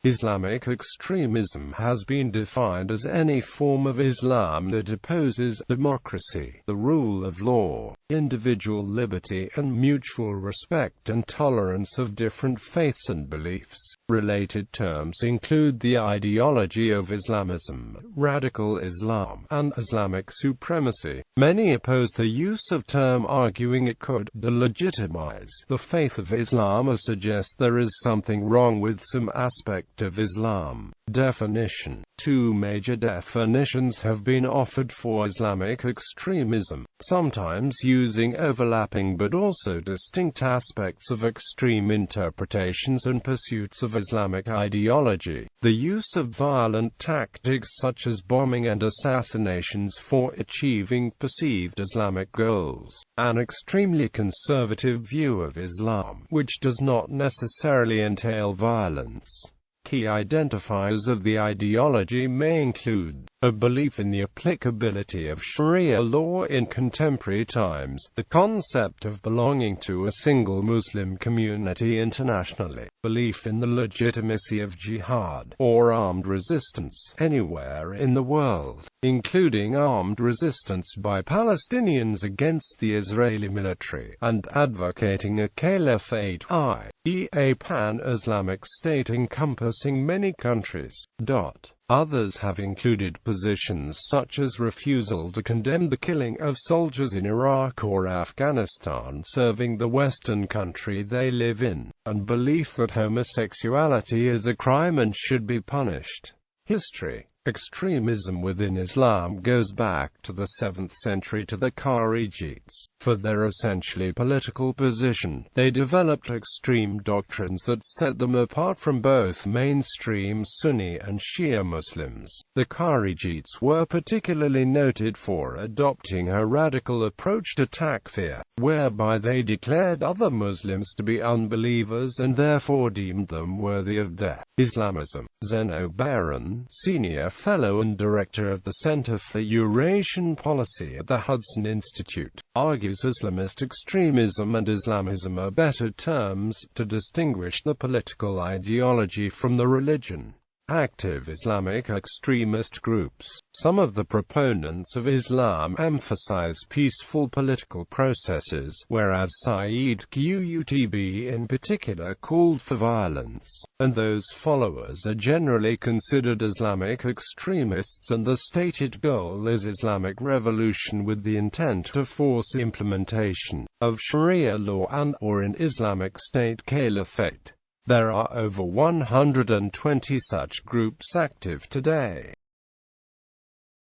Islamic extremism has been defined as any form of Islam that opposes democracy, the rule of law, individual liberty and mutual respect and tolerance of different faiths and beliefs. Related terms include the ideology of Islamism, radical Islam, and Islamic supremacy. Many oppose the use of term, arguing it could de-legitimize the faith of Islam or suggest there is something wrong with some aspect of Islam. Definition. Two major definitions have been offered for Islamic extremism, sometimes using overlapping but also distinct aspects of extreme interpretations and pursuits of Islamic ideology. The use of violent tactics such as bombing and assassinations for achieving perceived Islamic goals. An extremely conservative view of Islam, which does not necessarily entail violence. Key identifiers of the ideology may include a belief in the applicability of Sharia law in contemporary times, the concept of belonging to a single Muslim community internationally, belief in the legitimacy of jihad, or armed resistance, anywhere in the world, including armed resistance by Palestinians against the Israeli military, and advocating a caliphate, i.e. a pan-Islamic state encompassing many countries. Others have included positions such as refusal to condemn the killing of soldiers in Iraq or Afghanistan serving the Western country they live in, and belief that homosexuality is a crime and should be punished. History. Extremism within Islam goes back to the 7th century to the Kharijites. For their essentially political position, they developed extreme doctrines that set them apart from both mainstream Sunni and Shia Muslims. The Kharijites were particularly noted for adopting a radical approach to takfir, whereby they declared other Muslims to be unbelievers and therefore deemed them worthy of death. Islamism. Zeno Baron, senior fellow and director of the Center for Eurasian Policy at the Hudson Institute, argues Islamist extremism and Islamism are better terms to distinguish the political ideology from the religion. Active Islamic extremist groups. Some of the proponents of Islam emphasize peaceful political processes, whereas Sayyid Qutb in particular called for violence, and those followers are generally considered Islamic extremists, and the stated goal is Islamic revolution with the intent to force implementation of Sharia law and/or an Islamic State caliphate. There are over 120 such groups active today.